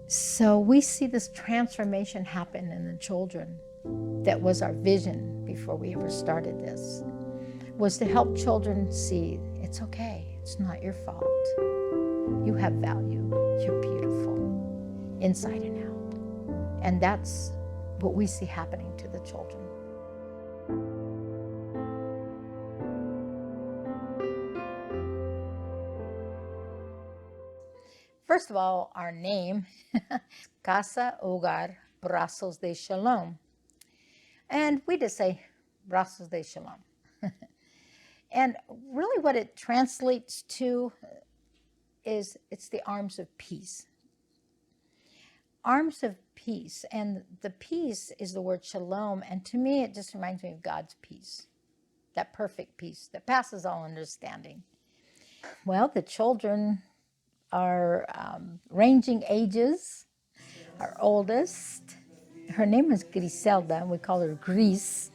So we see this transformation happen in the children. That was our vision before we ever started this, was to help children see it's okay, it's not your fault. You have value, you're beautiful, inside and out. And that's what we see happening to the children. First of all, our name, Casa Hogar Brazos de Shalom. And we just say Brazos de Shalom. And really what it translates to is it's the arms of peace. Arms of peace. And the peace is the word shalom. And to me, it just reminds me of God's peace, that perfect peace that passes all understanding. Well, the children are ranging ages. Our oldest, her name is Griselda. We call her Gris.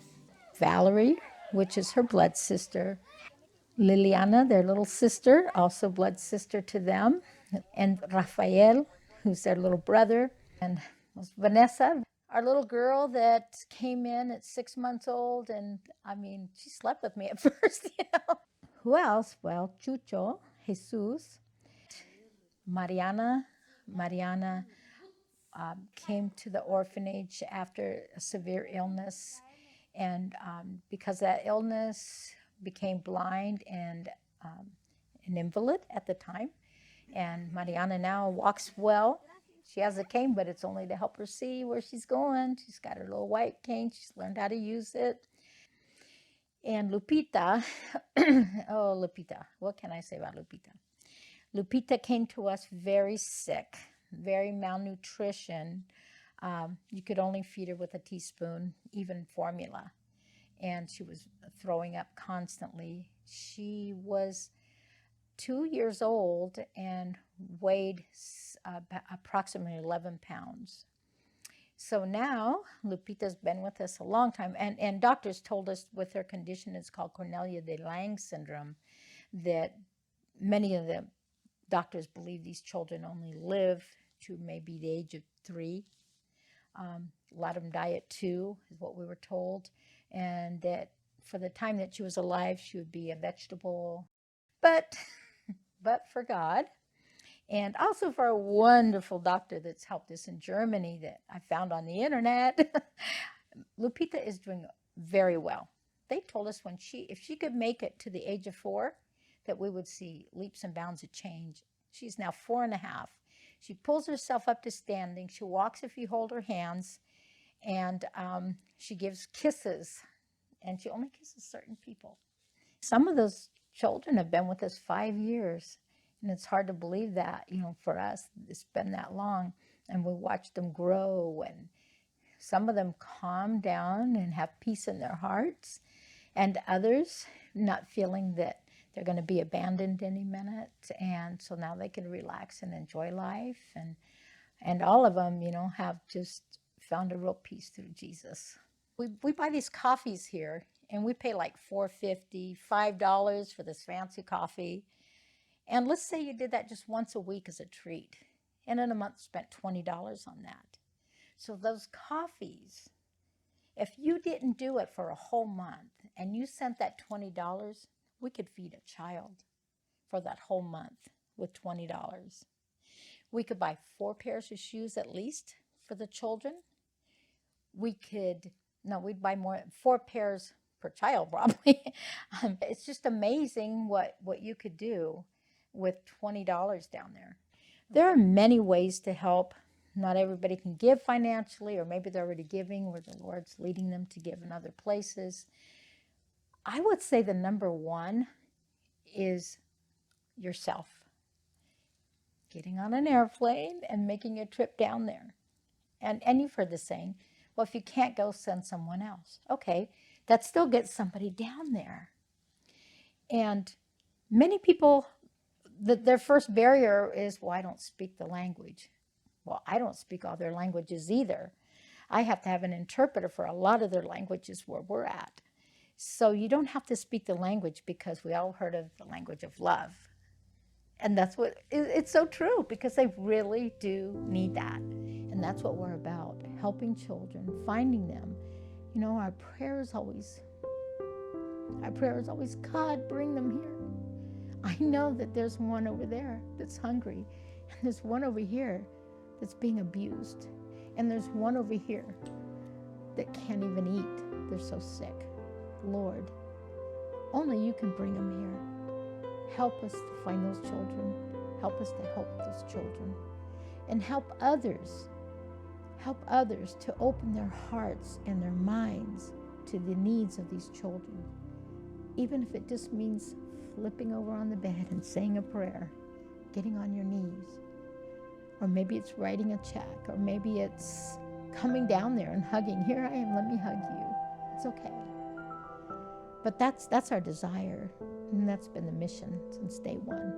Valerie, which is her blood sister. Liliana, their little sister, also blood sister to them. And Rafael, who's their little brother. And Vanessa, our little girl that came in at 6 months old. And I mean, she slept with me at first, you know. Who else? Well, Chucho, Jesus, Mariana. Mariana came to the orphanage after a severe illness. And because of that illness, became blind and an invalid at the time. And Mariana now walks well. She has a cane, but it's only to help her see where she's going. She's got her little white cane. She's learned how to use it. And Lupita, oh, Lupita, what can I say about Lupita? Lupita came to us very sick, very malnutrition. You could only feed her with a teaspoon, even formula. And she was throwing up constantly. She was 2 years old and weighed approximately 11 pounds. So now Lupita's been with us a long time. And doctors told us with her condition, it's called Cornelia de Lange syndrome, that many of the doctors believe these children only live to maybe the age of 3. A lot of them die at 2, is what we were told. And that for the time that she was alive, she would be a vegetable. But for God, and also for a wonderful doctor that's helped us in Germany that I found on the internet, Lupita is doing very well. They told us if she could make it to the age of 4, that we would see leaps and bounds of change. She's now 4.5. She pulls herself up to standing. She walks if you hold her hands. And she gives kisses. And she only kisses certain people. Some of those children have been with us 5 years. And it's hard to believe that, you know, for us, it's been that long. And we watch them grow. And some of them calm down and have peace in their hearts. And others not feeling that they're going to be abandoned any minute. And so now they can relax and enjoy life. And all of them, you know, have just found a real peace through Jesus. We buy these coffees here, and we pay like $4.50, $5 for this fancy coffee. And let's say you did that just once a week as a treat, and in a month spent $20 on that. So those coffees, if you didn't do it for a whole month and you sent that $20, we could feed a child for that whole month with $20. We could buy 4 pairs of shoes at least for the children. We'd buy 4 pairs per child probably. It's just amazing what you could do with $20 down there. There are many ways to help. Not everybody can give financially, or maybe they're already giving where the Lord's leading them to give in other places. I would say the number one is yourself. Getting on an airplane and making a trip down there. And you've heard the saying, well, if you can't go, send someone else. Okay, that still gets somebody down there. And many people, their first barrier is, well, I don't speak the language. Well, I don't speak all their languages either. I have to have an interpreter for a lot of their languages where we're at. So you don't have to speak the language, because we all heard of the language of love. And that's what, it's so true, because they really do need that. And that's what we're about, helping children, finding them. You know, our prayer is always, God, bring them here. I know that there's one over there that's hungry, and there's one over here that's being abused, and there's one over here that can't even eat. They're so sick. Lord, only you can bring them here. Help us to find those children. Help us to help those children. And help others to open their hearts and their minds to the needs of these children. Even if it just means flipping over on the bed and saying a prayer, getting on your knees. Or maybe it's writing a check, or maybe it's coming down there and hugging. Here I am, let me hug you. It's okay. But that's our desire, and that's been the mission since day one.